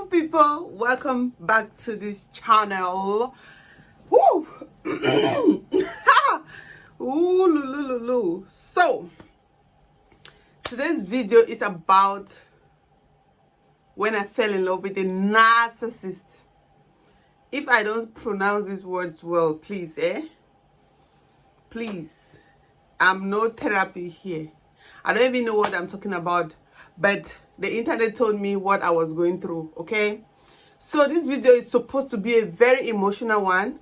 beautiful people, welcome back to this channel. Woo! Ooh, lulu. So today's video is about when I fell in love with a narcissist. If I don't pronounce these words well, please, please, I'm no therapy here. I don't even know what I'm talking about, but the internet told me what I was going through. Okay, so this video is supposed to be a very emotional one,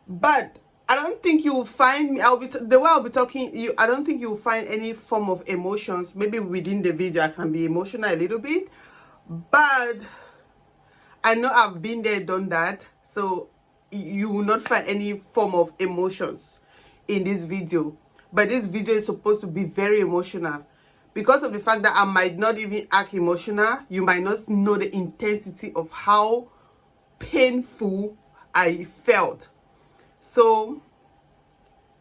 but I don't think you will find me. The way I'll be talking, I don't think you will find any form of emotions. Maybe within the video I can be emotional a little bit, but I know I've been there, done that, so you will not find any form of emotions in this video. But this video is supposed to be very emotional. Because of the fact that I might not even act emotional, you might not know the intensity of how painful I felt. So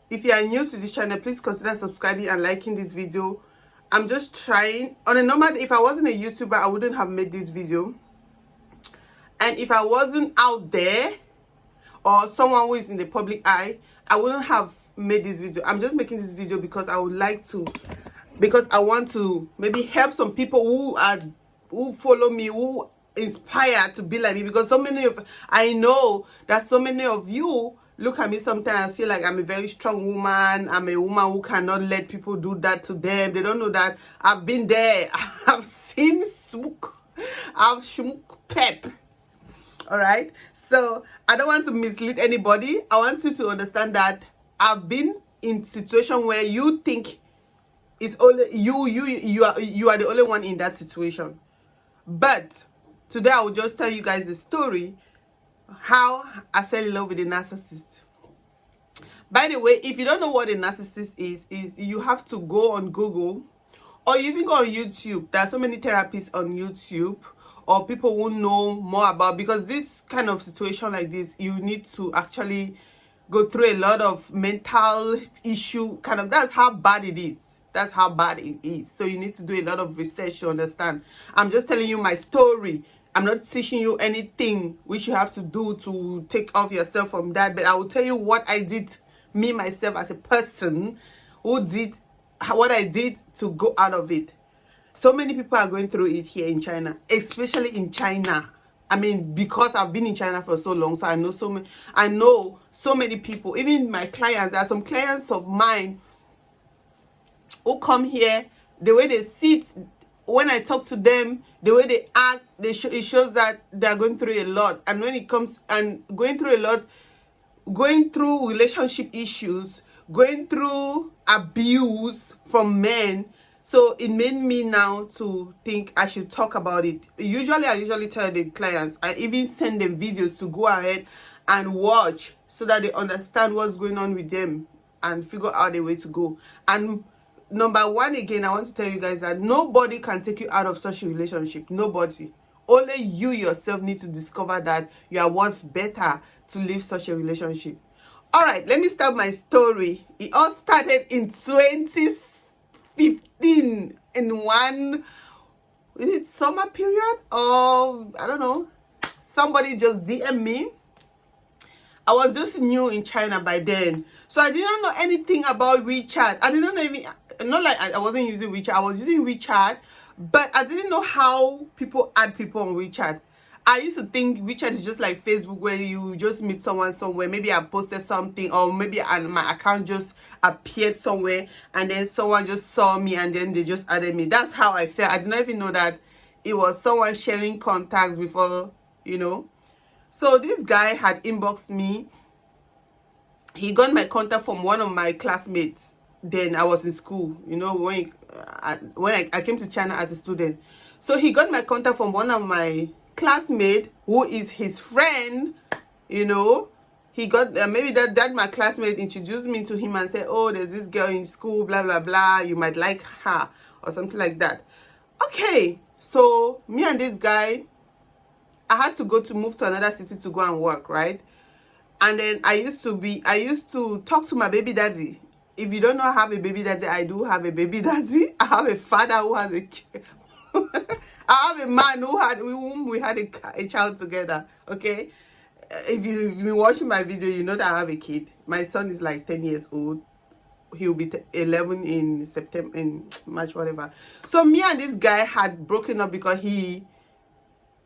if you are new to this channel, please consider subscribing and liking this video. I'm just trying. On a normal, if I wasn't a YouTuber, I wouldn't have made this video. And if I wasn't out there or someone who is in the public eye, I wouldn't have made this video. I'm just making this video because I would like to, because I want to maybe help some people who follow me, who inspire to be like me. Because I know that so many of you look at me sometimes and feel like I'm a very strong woman. I'm a woman who cannot let people do that to them. They don't know that I've been there. I've seen smoke. I've smoke pep. All right, so I don't want to mislead anybody. I want you to understand that I've been in situation where you think it's only you are the only one in that situation. But today I will just tell you guys the story how I fell in love with a narcissist. By the way, if you don't know what a narcissist is you have to go on Google, or you even go on YouTube. There are so many therapists on YouTube, or people who know more about, because this kind of situation like this, you need to actually go through a lot of mental issue kind of. That's how bad it is. That's how bad it is. So you need to do a lot of research to understand. I'm just telling you my story. I'm not teaching you anything which you have to do to take off yourself from that, but I will tell you what I did, me myself as a person who did what I did to go out of it. So many people are going through it here in China, especially in China. I mean, because I've been in China for so long, so I know so many people, even my clients. There are some clients of mine who come here, the way they sit, when I talk to them, the way they act, it shows that they are going through a lot. And when it comes and going through a lot, going through relationship issues, going through abuse from men, so it made me now to think I should talk about it. I usually tell the clients, I even send them videos to go ahead and watch so that they understand what's going on with them and figure out the way to go. And number one, again, I want to tell you guys that nobody can take you out of such a relationship. Nobody. Only you yourself need to discover that you are worth better to live such a relationship. All right, let me start my story. It all started in 2015 in one, is it summer period, or I don't know, somebody just DM me. I was just new in China by then, so I didn't know anything about WeChat. I didn't know even, not like I wasn't using WeChat, I was using WeChat, but I didn't know how people add people on WeChat. I used to think WeChat is just like Facebook, where you just meet someone somewhere. Maybe I posted something, or maybe my account just appeared somewhere and then someone just saw me and then they just added me. That's how I felt. I did not even know that it was someone sharing contacts before, you know. So this guy had inboxed me. He got my contact from one of my classmates. Then I was in school, you know, when I came to China as a student. So he got my contact from one of my classmates who is his friend, you know. He got maybe that my classmate introduced me to him and said, oh, there's this girl in school, blah blah blah, you might like her, or something like that. Okay, so me and this guy, I had to move to another city to go and work, right? And then I used to talk to my baby daddy. If you don't know I have a baby daddy, I do have a baby daddy. I have a father who has a kid. I have a man whom we had a child together. Okay, if you've been watching my video, you know that I have a kid. My son is like 10 years old. He'll be 11 in September, in March, whatever. So me and this guy had broken up because he,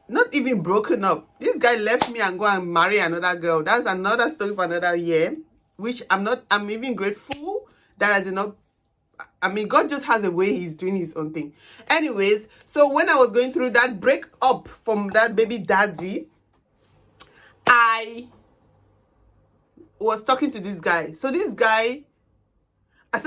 not even broken up, this guy left me and go and marry another girl. That's another story for another year, which I'm even grateful that I did not. I mean, God just has a way he's doing his own thing. Anyways, so when I was going through that breakup from that baby daddy, I was talking to this guy. So this guy, I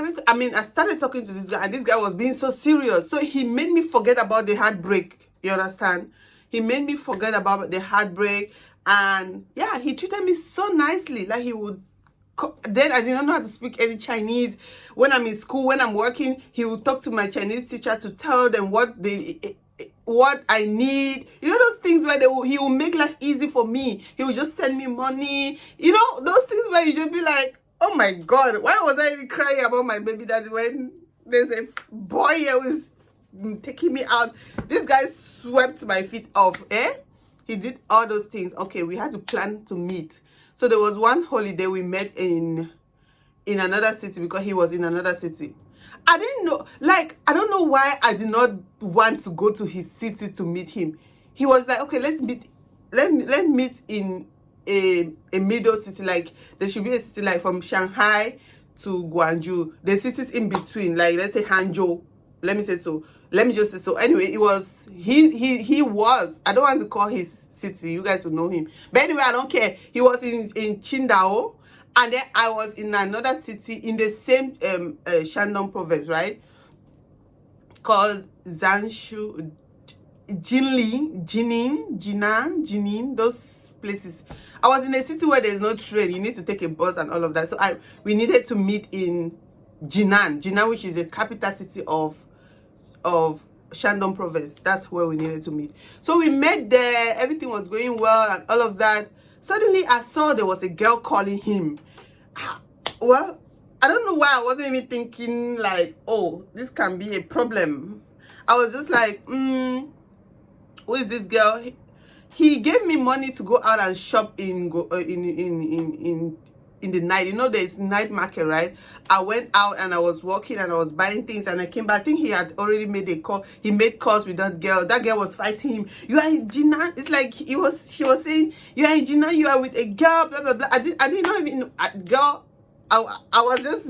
started talking to this guy, and this guy was being so serious. So he made me forget about the heartbreak. You understand? He made me forget about the heartbreak. And yeah, he treated me so nicely. Like he would, then I did not know how to speak any Chinese. When I'm in school, when I'm working, he would talk to my Chinese teacher to tell them what I need. You know those things where he will make life easy for me. He will just send me money. You know, those things where you just be like, oh my God, why was I even crying about my baby daddy when there's a boy here who's taking me out? This guy swept my feet off, eh? He did all those things. Okay, we had to plan to meet. So there was one holiday we met in another city because he was in another city. I didn't know, like, I don't know why I did not want to go to his city to meet him. He was like, okay, let's meet in a middle city. Like there should be a city like from Shanghai to Guangzhou. The cities in between, like let's say Hangzhou. Let me just say so. Anyway, it was he was, I don't want to call his city, you guys will know him, but anyway, I don't care. He was in Qingdao, and then I was in another city in the same Shandong province, right, called Zanshu, Jinli, Jinan, those places. I was in a city where there's no train. You need to take a bus and all of that. So we needed to meet in Jinan, which is the capital city of Shandong province. That's where we needed to meet. So we met there. Everything was going well and all of that. Suddenly, I saw there was a girl calling him. Well, I don't know why I wasn't even thinking like, oh, this can be a problem. I was just like, who is this girl? He gave me money to go out and shop in the night. You know, there's night market, right? I went out and I was walking and I was buying things, and I came back. I think he had already made a call. He made calls with that girl. That girl was fighting him. You are in Gina. It's like she was saying, you are in Gina, you are with a girl, blah blah blah. I didn't know even girl. I was just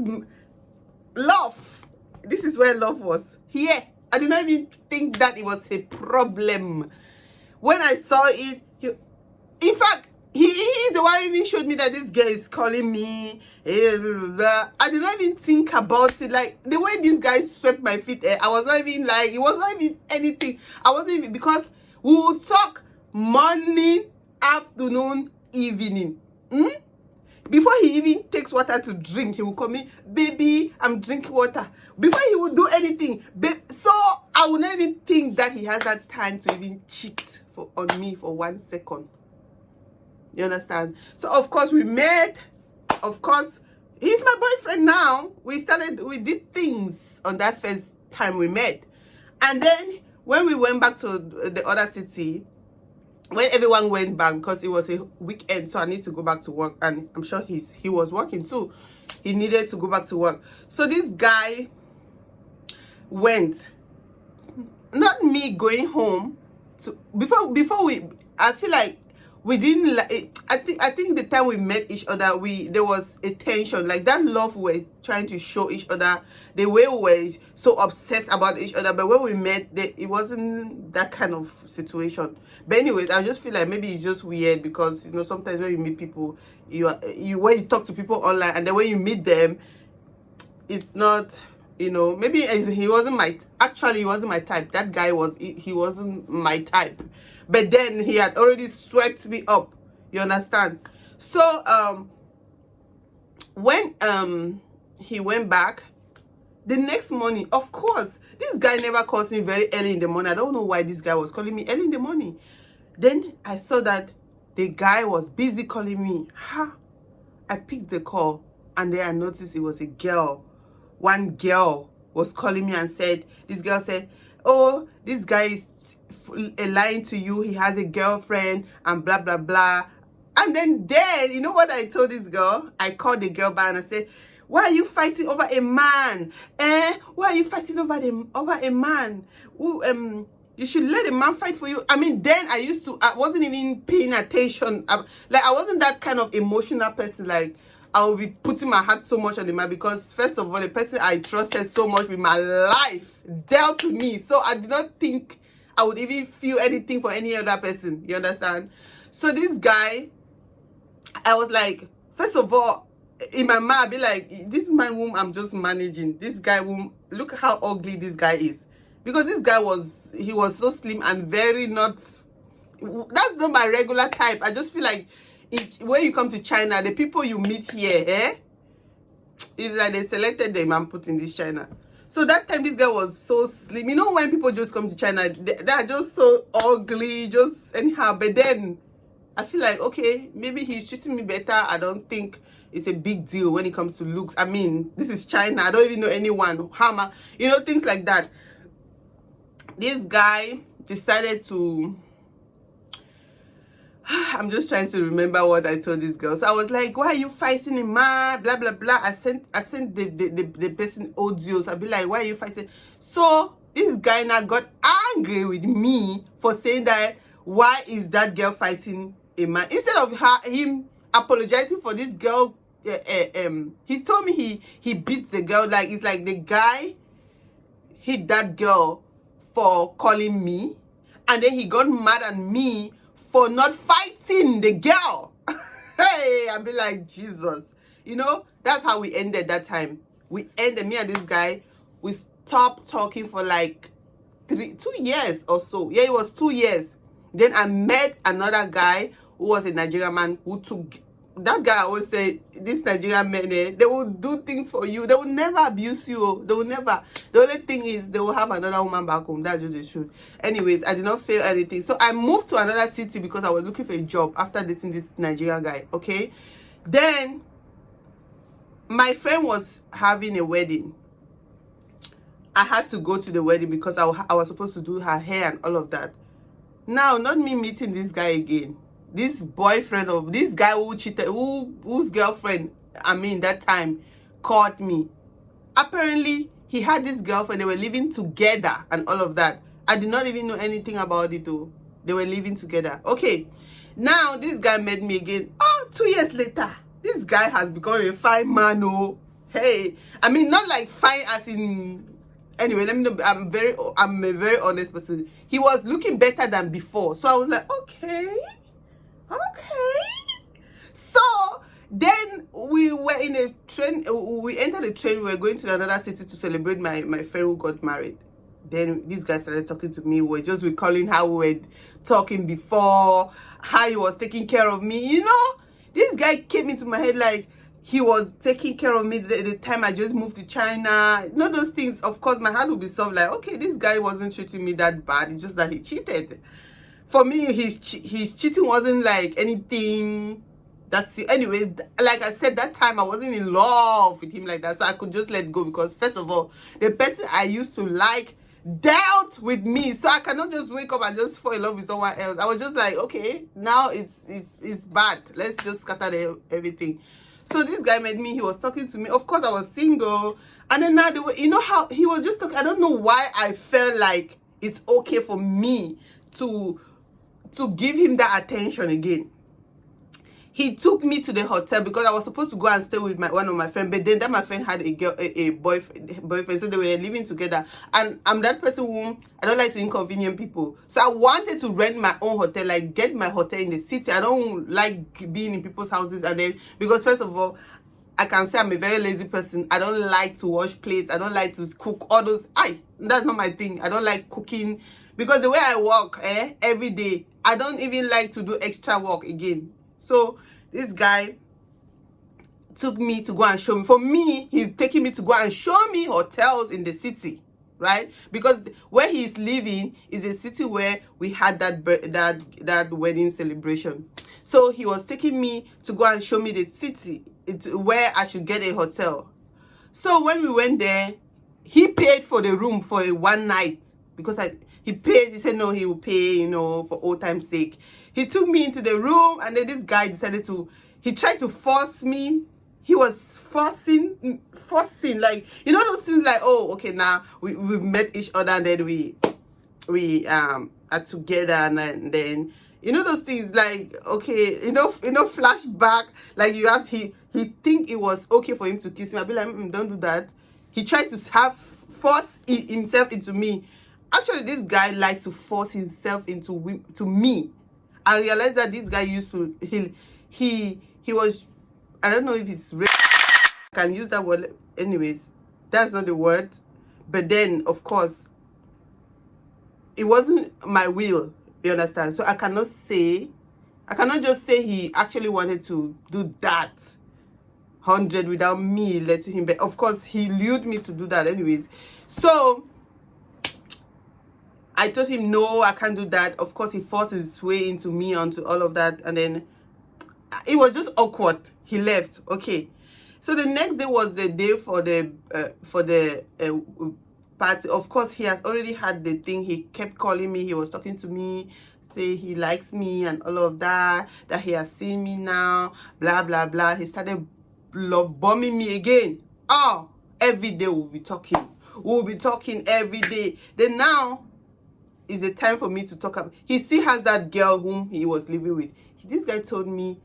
love. This is where love was. Here. I did not even think that it was a problem. When I saw it, in fact, he's the one who even showed me that this girl is calling me. I did not even think about it. Like the way this guy swept my feet, I was not even like, it was not even anything. I wasn't even, because we would talk morning, afternoon, evening. Before he even takes water to drink, he will come in, baby, I'm drinking water. Before he would do anything, so I would not even think that he has that time to even cheat on me for 1 second. You understand? So of course we met. Of course, he's my boyfriend now. We did things on that first time we met. And then when we went back to the other city, when everyone went back, because it was a weekend, so I need to go back to work, and I'm sure he was working too. He needed to go back to work. So this guy went, not me going home to, before we, I feel like we didn't like, I think the time we met each other, there was a tension, like that love we were trying to show each other, the way we were so obsessed about each other. But when we met, it wasn't that kind of situation. But anyways, I just feel like maybe it's just weird, because you know, sometimes when you meet people, when you talk to people online, and then when you meet them, it's not, you know, maybe he wasn't my type. That guy he wasn't my type. But then he had already swept me up. You understand? So when he went back, the next morning, of course, this guy never calls me very early in the morning. I don't know why this guy was calling me early in the morning. Then I saw that the guy was busy calling me. I picked the call, and then I noticed it was a girl. One girl was calling me and said, this girl said, oh, this guy is lying to you. He has a girlfriend and blah blah blah. And then you know what I told this girl? I called the girl back and I said, why are you fighting over a man? Why are you fighting over a man? Who, you should let a man fight for you. I mean, then I wasn't even paying attention. Like, I wasn't that kind of emotional person. Like, I will be putting my heart so much on the man, because first of all, the person I trusted so much with my life dealt with me. So I did not think I would even feel anything for any other person. You understand? So this guy, I was like, first of all, in my mind, I'd be like, this man whom I'm just managing, this guy whom, look how ugly this guy is. Because this guy he was so slim and very not, that's not my regular type. I just feel like when you come to China, the people you meet here, it's like they selected them and put in this China. So that time this guy was so slim. You know, when people just come to China, they are just so ugly, just anyhow. But then I feel like, okay, maybe he's treating me better. I don't think it's a big deal when it comes to looks. I mean, this is China. I don't even know anyone. Hammer, you know, things like that. This guy decided to, I'm just trying to remember what I told this girl. So I was like, why are you fighting a man? Blah blah blah. I sent the person audios. I'll be like, why are you fighting? So this guy now got angry with me for saying that, why is that girl fighting a man? Instead of him apologizing for this girl, he told me he beat the girl. Like, it's like the guy hit that girl for calling me, and then he got mad at me for not fighting the girl. Hey, I'll be like, Jesus. You know, that's how we ended that time. We ended, me and this guy, we stopped talking for like 2 years or so. Yeah, it was 2 years. Then I met another guy who was a Nigerian man who took, that guy always say, this Nigerian men, they will do things for you. They will never abuse you. They will never. The only thing is they will have another woman back home. That's what they should. Anyways, I did not fail anything. So I moved to another city because I was looking for a job after dating this Nigerian guy. Okay. Then my friend was having a wedding. I had to go to the wedding because I was supposed to do her hair and all of that. Now, not me meeting this guy again. This boyfriend of this guy who cheated, whose girlfriend, I mean, that time caught me. Apparently, he had this girlfriend. They were living together and all of that. I did not even know anything about it though. They were living together. Okay. Now, this guy met me again. Oh, 2 years later, this guy has become a fine man. Oh, hey. I mean, not like fine as in... Anyway, let me know. I'm a very honest person. He was looking better than before. So I was like, okay. So then we were in a train. We entered the train. We were going to another city to celebrate my friend who got married. Then this guy started talking to me. We were just recalling how we were talking before, how he was taking care of me. You know, this guy came into my head like he was taking care of me the time I just moved to China. You know, those things. Of course, my heart would be soft. Like, okay, this guy wasn't treating me that bad. It's just that he cheated. For me, his cheating wasn't like anything. That's it. Anyways, like I said, that time I wasn't in love with him like that, so I could just let go, because first of all, the person I used to like dealt with me, so I cannot just wake up and just fall in love with someone else. I was just like, okay, now it's bad. Let's just scatter everything. So this guy met me. He was talking to me. Of course, I was single, and then now you know how he was just talking. I don't know why I felt like it's okay for me to give him that attention again. He took me to the hotel because I was supposed to go and stay with one of my friends, but then that my friend had a boyfriend, so they were living together. And I'm that person who I don't like to inconvenience people, so I wanted to rent my own hotel, like get my hotel in the city. I don't like being in people's houses, and then because first of all, I can say I'm a very lazy person. I don't like to wash plates. I don't like to cook all those. That's not my thing. I don't like cooking. Because the way I work every day, I don't even like to do extra work again. So this guy took me to go and show me. For me, he's taking me to go and show me hotels in the city, right? Because where he's living is a city where we had that wedding celebration. So he was taking me to go and show me the city where I should get a hotel. So when we went there, he paid for the room for one night, because He paid. He said no, he will pay, you know, for old time's sake. He took me into the room, and then this guy decided to, he tried to force me. He was forcing, like, you know those things like, oh, okay, now we've met each other, and then we are together, and then you know those things like, okay, you know flashback, like you ask, he think it was okay for him to kiss me. I'll be like, don't do that. He tried to force himself into me. Actually, this guy likes to force himself into me. I realized that this guy used to, he was, I don't know if it's I can use that word. Anyways, that's not the word. But then, of course, it wasn't my will. You understand? So I cannot just say he actually wanted to do that 100 without me letting him. But of course, he lured me to do that anyways. So I told him, no, I can't do that. Of course, he forced his way into me, onto all of that. And then it was just awkward. He left. Okay. So the next day was the day for the party. Of course, he has already had the thing. He kept calling me. He was talking to me, say he likes me and all of that, that he has seen me now, blah, blah, blah. He started love bombing me again. Oh, every day we'll be talking. We'll be talking every day. Then now is the time for me to talk about. He still has that girl whom he was living with. This guy told me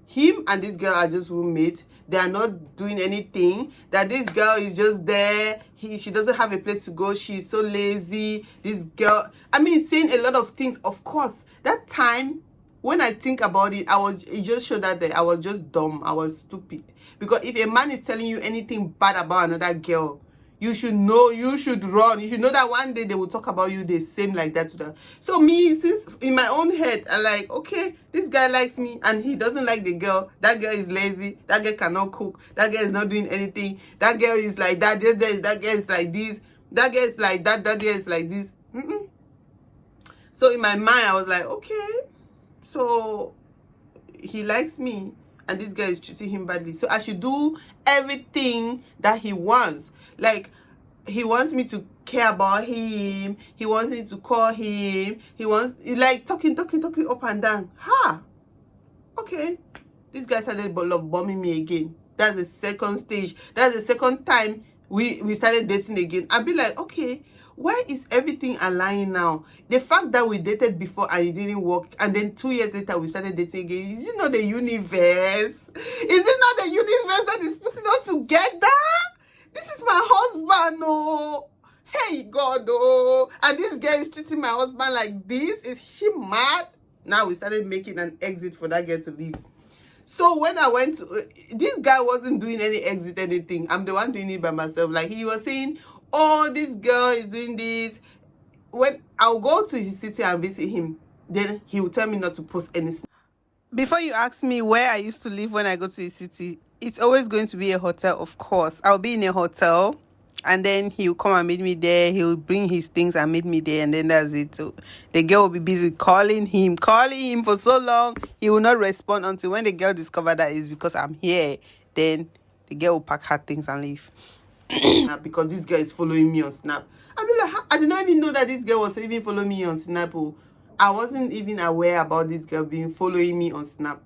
him and this girl are just roommates. They are not doing anything. That this girl is just there. She doesn't have a place to go. She's so lazy. This girl, I mean, saying a lot of things. Of course, that time, when I think about it, it just showed that I was just dumb. I was stupid. Because if a man is telling you anything bad about another girl, you should know, you should run. You should know that one day they will talk about you the same like that to them. So me, since in my own head, I'm like, okay, this guy likes me and he doesn't like the girl. That girl is lazy. That girl cannot cook. That girl is not doing anything. That girl is like that. That girl is like this. That girl is like that. That girl is like this. So in my mind, I was like, okay, so he likes me and this guy is treating him badly. So I should do everything that he wants. Like, he wants me to care about him. He wants me to call him. He wants, like, talking up and down. Ha! Okay. This guy started love bombing me again. That's the second stage. That's the second time we started dating again. I'd be like, okay, why is everything aligning now? The fact that we dated before and it didn't work, and then 2 years later we started dating again, is it not the universe? Is it not the universe that is putting us together? This is my husband, oh. Hey, God, oh. And this girl is treating my husband like this. Is she mad? Now we started making an exit for that girl to leave. So when I went to, this guy wasn't doing any exit, anything. I'm the one doing it by myself. Like, he was saying, oh, this girl is doing this. When I'll go to his city and visit him, then he will tell me not to post anything. Before you ask me where I used to live when I go to his city, it's always going to be a hotel, of course. I'll be in a hotel, and then he'll come and meet me there. He'll bring his things and meet me there, and then that's it. So the girl will be busy calling him for so long. He will not respond until when the girl discovers that it's because I'm here. Then the girl will pack her things and leave. Because this girl is following me on Snap. I'll be like, I did not even know that this girl was even following me on Snap. I wasn't even aware about this girl being following me on Snap.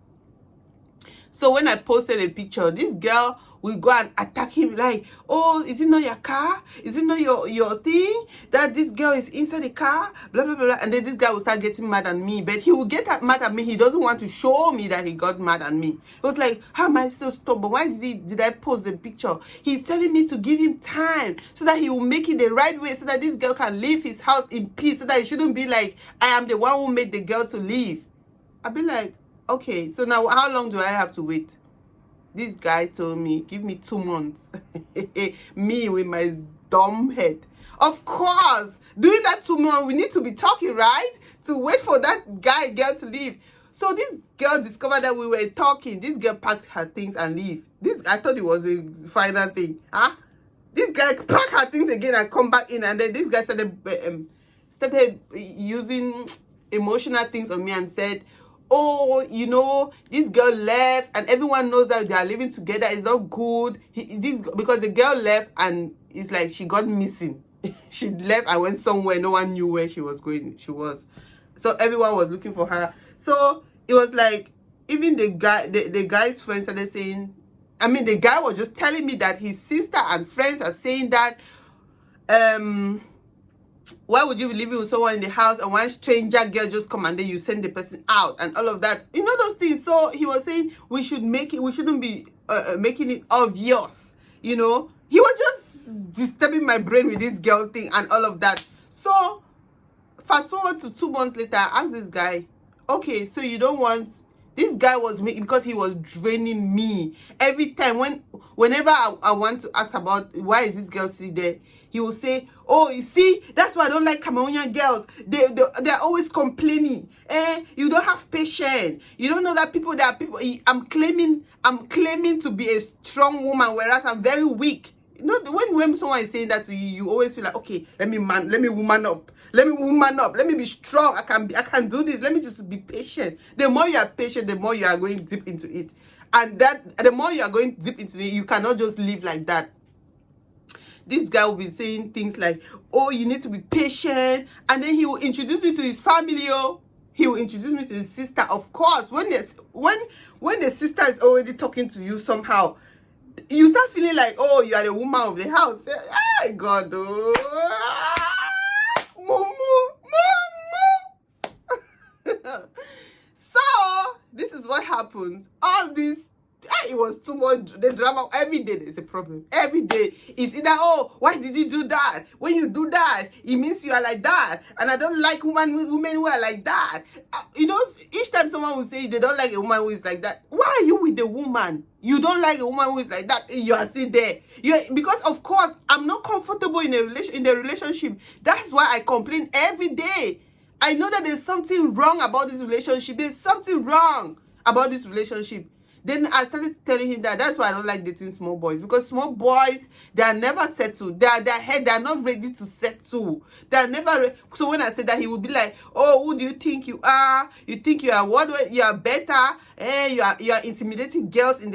So when I posted a picture, this girl will go and attack him like, oh, is it not your car? Is it not your thing? That this girl is inside the car? Blah, blah, blah, blah. And then this guy will start getting mad at me. But he will get mad at me. He doesn't want to show me that he got mad at me. It was like, how am I so stubborn? Why did I post the picture? He's telling me to give him time so that he will make it the right way, so that this girl can leave his house in peace, so that it shouldn't be like, I am the one who made the girl to leave. I'll be like, okay, so now how long do I have to wait? This guy told me, give me 2 months. Me with my dumb head. Of course, during that 2 months, we need to be talking, right? To wait for that girl to leave. So this girl discovered that we were talking. This girl packed her things and leave. I thought it was a final thing. Huh? This guy packed her things again and come back in. And then this guy started using emotional things on me and said, oh, you know, this girl left and everyone knows that they are living together. It's not good. Because the girl left and it's like she got missing. she left and went somewhere. No one knew where she was going. So everyone was looking for her. So it was like, even the guy's friends started saying, I mean, the guy was just telling me that his sister and friends are saying that, why would you be living with someone in the house and one stranger girl just come and then you send the person out and all of that, you know, those things. So he was saying we shouldn't be making it obvious, you know. He was just disturbing my brain with this girl thing and all of that. So fast forward to 2 months later, I asked this guy, okay, so you don't want, this guy was making, because he was draining me every time. Whenever I want to ask about why is this girl still there, he will say, oh, you see, that's why I don't like Cameroonian girls. They're always complaining. You don't have patience. You don't know that people, I'm claiming to be a strong woman, whereas I'm very weak. You know, when someone is saying that to you, you always feel like, okay, let me woman up. Let me be strong. I can do this. Let me just be patient. The more you are patient, the more you are going deep into it. And that the more you are going deep into it, you cannot just live like that. This guy will be saying things like, oh, you need to be patient. And then he will introduce me to his family. Oh, he will introduce me to his sister. Of course, when the sister is already talking to you somehow, you start feeling like, oh, you are the woman of the house. Oh, God. Oh. So this is what happens. All this, it was too much. The drama every day. There's a problem. Every day it's either, oh, why did you do that? When you do that, it means you are like that, and I don't like women who are like that. You know, each time someone will say they don't like a woman who is like that, why are you with the woman? You don't like a woman who is like that. You are still there. Because of course I'm not comfortable in the relationship. That's why I complain every day. I know that there's something wrong about this relationship. There's something wrong about this relationship. Then I started telling him that that's why I don't like dating small boys. Because small boys, they are never settled. They are not ready to settle. They are never so when I said that, he would be like, oh, who do you think you are? You think you are what? You are better? You are intimidating girls on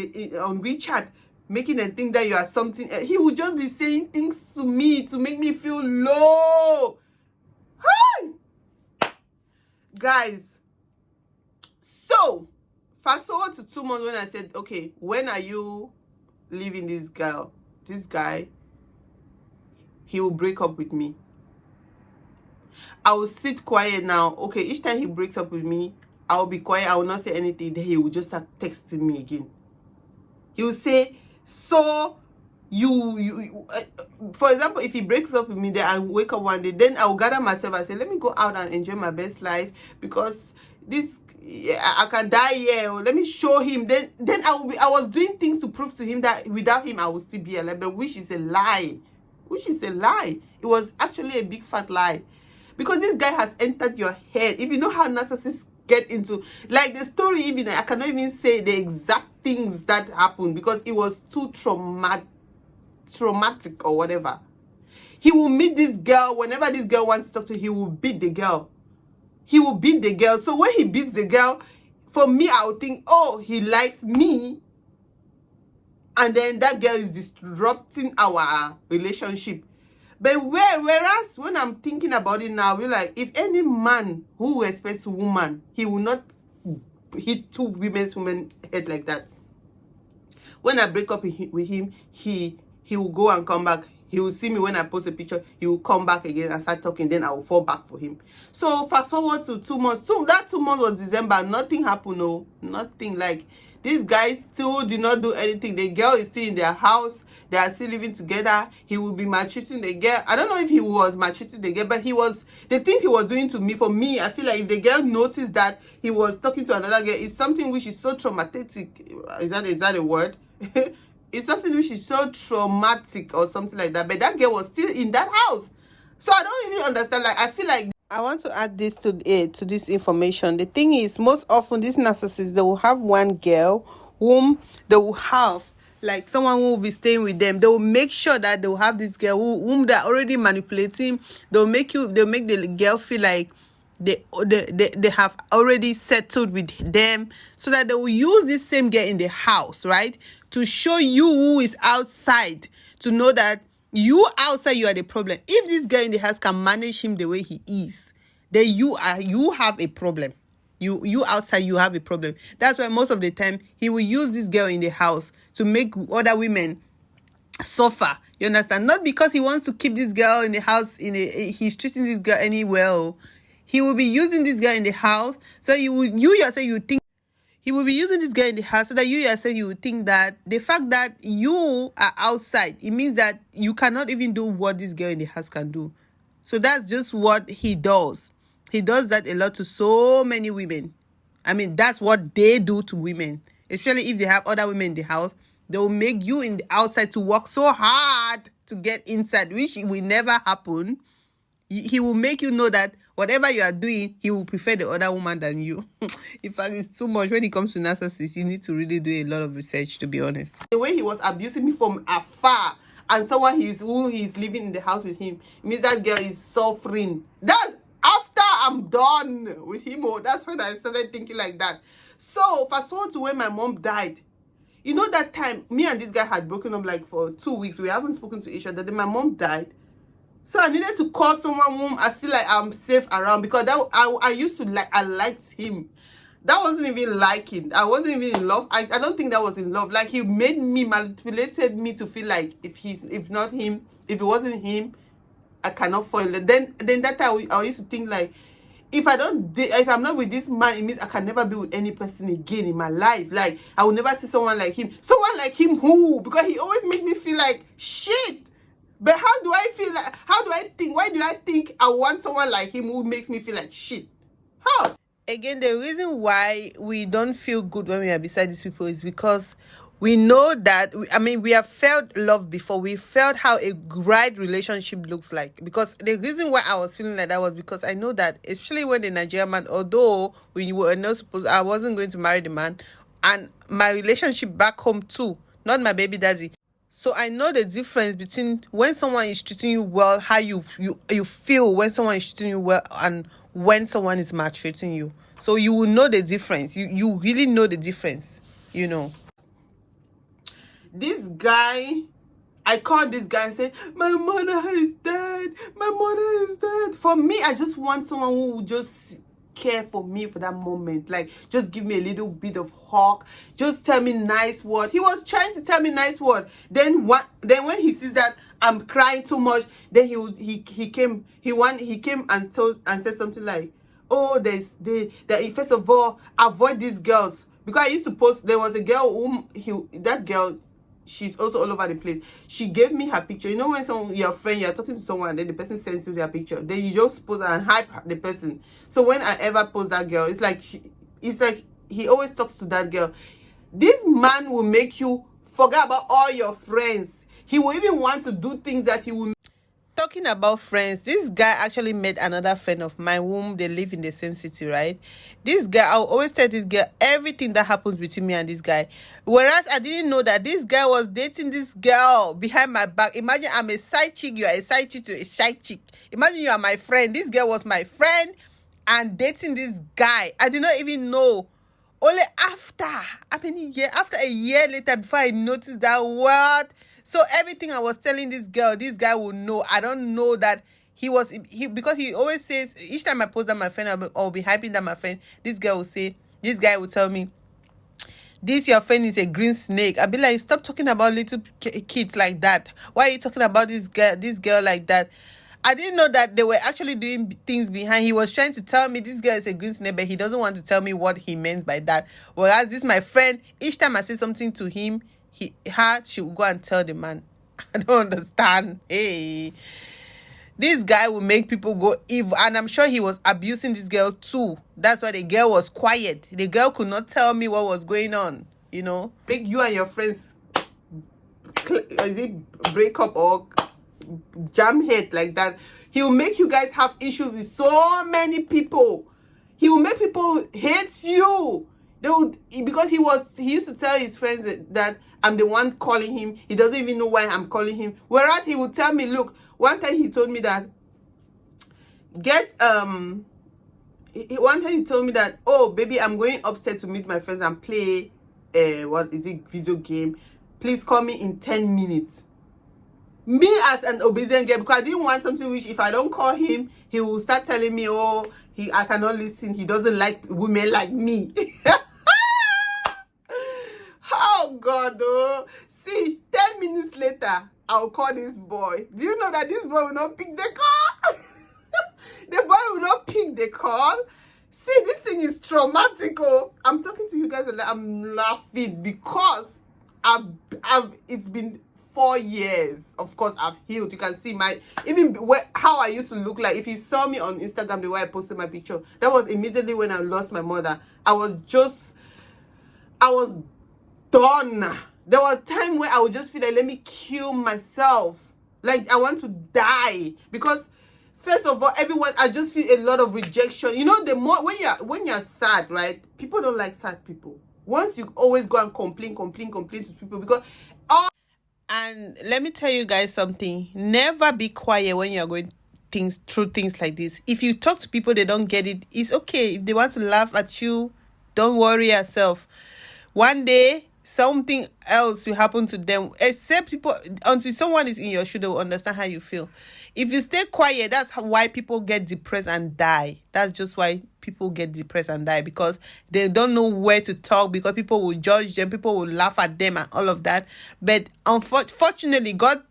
WeChat, making them think that you are something. He would just be saying things to me to make me feel low. Hi! Guys, so fast forward to 2 months when I said, okay, when are you leaving this girl? This guy, he will break up with me. I will sit quiet now. Okay, each time he breaks up with me, I will be quiet. I will not say anything. Then he will just start texting me again. He will say, so for example, if he breaks up with me, then I wake up one day, then I will gather myself and say, let me go out and enjoy my best life, because this, I can die here. Let me show him. Then I was doing things to prove to him that without him I will still be alive, but which is a lie. It was actually a big fat lie, because this guy has entered your head. If you know how narcissists get into, like, the story, even I cannot even say the exact things that happened because it was too traumatic or whatever. He will meet this girl. Whenever this girl wants to talk to him, he will beat the girl. So when he beats the girl, for me, I would think, oh, he likes me, and then that girl is disrupting our relationship. But whereas when I'm thinking about it now, we're like, if any man who respects a woman, he will not hit two women's head like that. When I break up with him, he will go and come back. He will see me when I post a picture. He will come back again and start talking. Then I will fall back for him. So fast forward to 2 months. That 2 months was December. Nothing happened. No, nothing. Like, these guys still did not do anything. The girl is still in their house. They are still living together. He will be maltreating the girl. I don't know if he was maltreating the girl, but the things he was doing to me, for me, I feel like if the girl noticed that he was talking to another girl, it's something which is so traumatic. Is that a word? It's something which is so traumatic or something like that. But that girl was still in that house. So I don't really understand. Like, I feel like I want to add this to this information. The thing is, most often these narcissists, they will have one girl whom they will have, like, someone who will be staying with them. They will make sure that they will have this girl whom they're already manipulating. They'll make the girl feel like they have already settled with them, so that they will use this same girl in the house, right, to show you who is outside, to know that You outside, you are the problem. If this guy in the house can manage him the way he is, then you have a problem. You outside, you have a problem. That's why most of the time he will use this girl in the house to make other women suffer. You understand? Not because he wants to keep this girl in the house, he's treating this girl any well. He will be using this girl in the house, so you yourself, you think he will be using this guy in the house, so that you yourself, you would think that the fact that you are outside, it means that you cannot even do what this girl in the house can do. So that's just what he does. He does that a lot to so many women. I mean, that's what they do to women. Especially if they have other women in the house, they will make you in the outside to work so hard to get inside, which will never happen. He will make you know that whatever you are doing, he will prefer the other woman than you. In fact, it's too much. When it comes to narcissists, you need to really do a lot of research, to be honest. The way he was abusing me from afar, and someone who is living in the house with him, means that girl is suffering. That's after I'm done with him. Oh, that's when I started thinking like that. So fast forward to when my mom died. You know, that time me and this guy had broken up like for 2 weeks. We haven't spoken to each other. Then my mom died. So I needed to call someone whom I feel like I'm safe around, because that I used to like, I liked him. That wasn't even liking. I wasn't even in love. I don't think that was in love. Like, he made me, manipulated me to feel like if not him, if it wasn't him, I cannot fall in love. Then that time I used to think like, if I'm not with this man, it means I can never be with any person again in my life. Like, I will never see someone like him. Someone like him who? Because he always made me feel like shit. But how do I feel like, how do I think, why do I think I want someone like him who makes me feel like shit? How? Again, the reason why we don't feel good when we are beside these people is because we know that, we have felt love before. We felt how a right relationship looks like. Because the reason why I was feeling like that was because I know that, especially when the Nigerian man, although we were not supposed, I wasn't going to marry the man, and my relationship back home too, not my baby daddy. So I know the difference between when someone is treating you well, how you feel when someone is treating you well, and when someone is maltreating you. So you will know the difference. You really know the difference, you know. This guy, I called this guy and said, my mother is dead. My mother is dead. For me, I just want someone who will just care for me for that moment. Like, just give me a little bit of hug. Just tell me nice word. He was trying to tell me nice word. Then when he sees that I'm crying too much, then he came and said something like, oh, first of all, avoid these girls. Because I used to post, there was a girl whom that girl, she's also all over the place. She gave me her picture. You know, when your friend, you're talking to someone, and then the person sends you their picture, then you just post and hype the person. So when I ever post that girl, it's like he always talks to that girl. This man will make you forget about all your friends. He will even want to do things that he will. Talking about friends, this guy actually met another friend of mine whom they live in the same city, right? This guy, I'll always tell this girl everything that happens between me and this guy. Whereas I didn't know that this guy was dating this girl behind my back. Imagine I'm a side chick, you are a side chick to a side chick. Imagine you are my friend. This girl was my friend and dating this guy. I did not even know. Only after a year later, before I noticed that, what? So everything I was telling this girl, this guy will know. I don't know that because he always says, each time I post that my friend, I'll be hyping that my friend, this guy will tell me, this your friend is a green snake. I'll be like, stop talking about little kids like that. Why are you talking about this girl like that? I didn't know that they were actually doing things behind. He was trying to tell me this girl is a green snake, but he doesn't want to tell me what he meant by that. Whereas this my friend, each time I say something to him, she will go and tell the man. I don't understand. Hey, this guy will make people go evil, and I'm sure he was abusing this girl too. That's why the girl was quiet. The girl could not tell me what was going on, you know. Make you and your friends break up or jam head like that. He will make you guys have issues with so many people. He will make people hate you. Because he used to tell his friends that I'm the one calling him. He doesn't even know why I'm calling him. Whereas he would tell me, look, one time he told me that one time he told me that, oh baby, I'm going upstairs to meet my friends and play video game. Please call me in 10 minutes. me as an obedient girl, because I didn't want something which if I don't call him, he will start telling me, oh, I cannot listen, he doesn't like women like me. Oh God, oh. See, 10 minutes later, I'll call this boy. Do you know that this boy will not pick the call? The boy will not pick the call. See, this thing is traumatic. Oh, I'm talking to you guys and I'm laughing because it's been 4 years. Of course, I've healed. You can see my how I used to look like. If you saw me on Instagram, the way I posted my picture, that was immediately when I lost my mother. I was done. There was a time where I would just feel like, let me kill myself. Like, I want to die. Because, first of all, I just feel a lot of rejection. You know, the more, when you're sad, right? People don't like sad people. Once you always go and complain to people, because and let me tell you guys something. Never be quiet when you're going through things like this. If you talk to people, they don't get it. It's okay. If they want to laugh at you, don't worry yourself. One day, something else will happen to them. Except people, until someone is in your shoe, they will understand how you feel. If you stay quiet, that's why people get depressed and die. That's just why people get depressed and die, because they don't know where to talk, because people will judge them, people will laugh at them and all of that. But unfortunately, God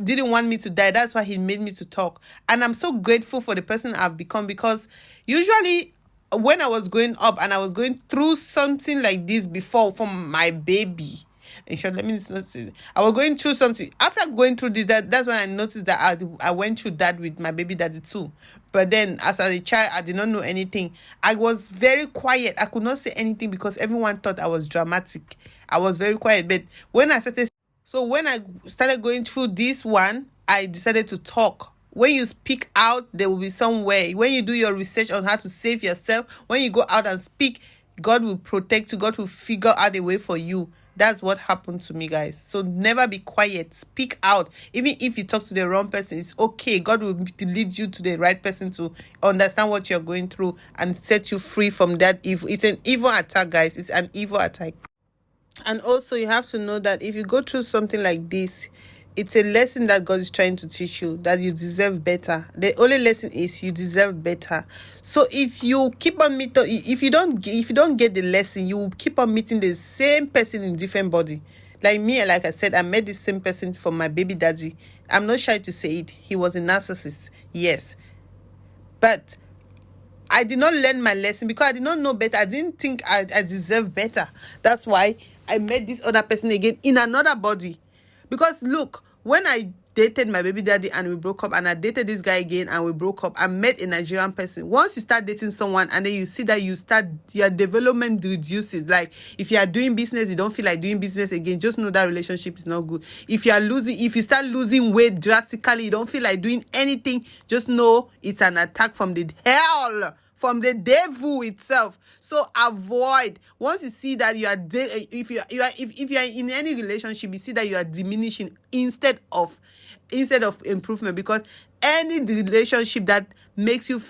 didn't want me to die. That's why he made me to talk. And I'm so grateful for the person I've become, because usually when I was growing up and I was going through something like this before from my baby, in short, let me just not say, I was going through something. After going through this, that's when I noticed that I went through that with my baby daddy too. But then as a child, I did not know anything. I was very quiet. I could not say anything because everyone thought I was dramatic. I was very quiet. But when I started going through this one, I decided to talk. When you speak out, there will be some way. When you do your research on how to save yourself, when you go out and speak, God will protect you. God will figure out a way for you. That's what happened to me, guys. So never be quiet. Speak out. Even if you talk to the wrong person, it's okay. God will lead you to the right person to understand what you're going through and set you free from that evil. It's an evil attack, guys. It's an evil attack. And also, you have to know that if you go through something like this, it's a lesson that God is trying to teach you, that you deserve better. The only lesson is you deserve better. So if you keep on meeting, if you don't get the lesson, you will keep on meeting the same person in different body. Like me, like I said, I met the same person from my baby daddy. I'm not shy to say it. He was a narcissist, yes. But I did not learn my lesson because I did not know better. I didn't think I deserve better. That's why I met this other person again in another body. Because look, when I dated my baby daddy and we broke up, and I dated this guy again and we broke up, I met a Nigerian person. Once you start dating someone and then you see that your development reduces, like if you are doing business, you don't feel like doing business again, just know that relationship is not good. If you start losing weight drastically, you don't feel like doing anything, just know it's an attack from the hell, from the devil itself. So avoid. Once you see that if you are in any relationship, you see that you are diminishing instead of improvement, because any relationship that makes you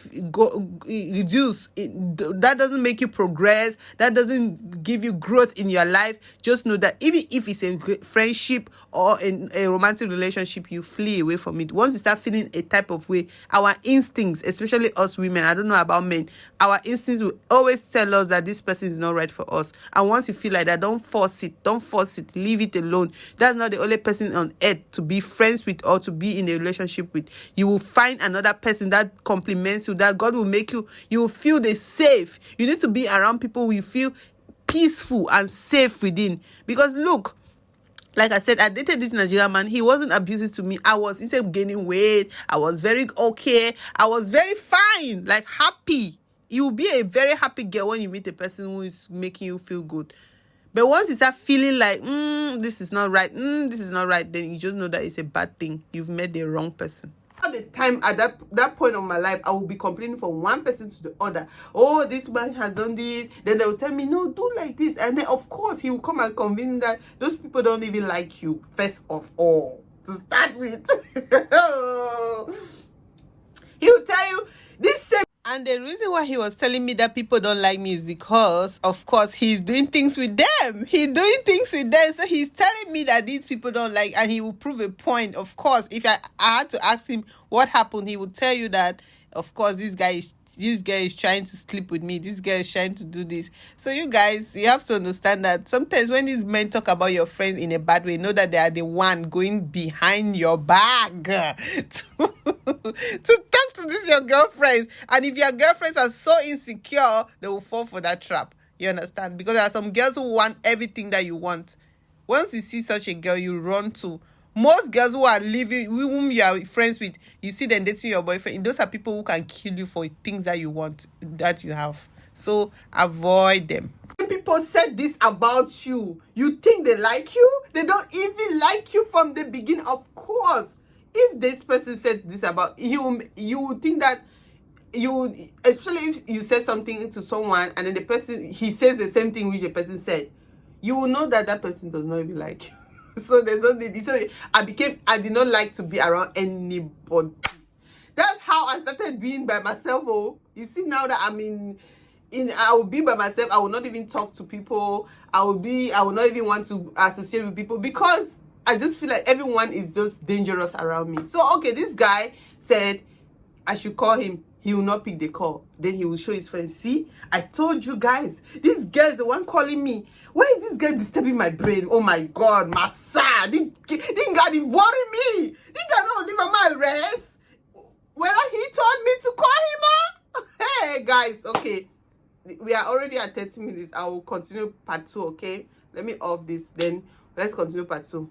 reduce, that doesn't make you progress, that doesn't give you growth in your life, just know that even if it's a friendship or in a romantic relationship, you flee away from it. Once you start feeling a type of way, our instincts, especially us women, I don't know about men, our instincts will always tell us that this person is not right for us. And once you feel like that, don't force it, leave it alone. That's not the only person on earth to be friends with or to be in a relationship with. You will find another person that compliments you, that God will make you will feel the safe. You need to be around people who you feel peaceful and safe within. Because look, like I said, I dated this Nigerian man. He wasn't abusive to me. I was, instead of gaining weight, I was very okay. I was very fine, like happy. You will be a very happy girl when you meet a person who is making you feel good. But once you start feeling like, this is not right, then you just know that it's a bad thing. You've met the wrong person. All the time at that point of my life, I will be complaining from one person to the other. Oh, this man has done this. Then they will tell me, no, do like this. And then, of course, he will come and convince me that those people don't even like you, first of all, to start with. He will tell you, this same And the reason why he was telling me that people don't like me is because, of course, he's doing things with them. He's doing things with them. So he's telling me that these people don't like, and he will prove a point. Of course, if I had to ask him what happened, he would tell you that, of course, this guy is trying to sleep with me. This guy is trying to do this. So you guys, you have to understand that sometimes when these men talk about your friends in a bad way, know that they are the one going behind your back to talk to this your girlfriends. And if your girlfriends are so insecure, they will fall for that trap. You understand? Because there are some girls who want everything that you want. Once you see such a girl, you run to. Most girls who are living, whom you are friends with, you see them dating your boyfriend, those are people who can kill you for things that you want, that you have. So avoid them. When people said this about you, you think they like you? They don't even like you from the beginning. Of course, if this person said this about you, you would think that you, especially if you said something to someone and then the person, he says the same thing which the person said, you will know that that person does not even like you. So there's no need. So I did not like to be around anybody. That's how I started being by myself. Oh, you see, now that I'm I will be by myself. I will not even talk to people. I will not even want to associate with people because I just feel like everyone is just dangerous around me. So okay, this guy said I should call him. He will not pick the call. Then he will show his friends. See, I told you guys, this girl is the one calling me. Why is this girl disturbing my brain? Oh my God, Massa, this guy is worry me. This guy don't leave my rest. Well, he told me to call him up. Hey guys, okay, we are already at 30 minutes. I will continue part 2. Okay, let me off this. Then let's continue part 2.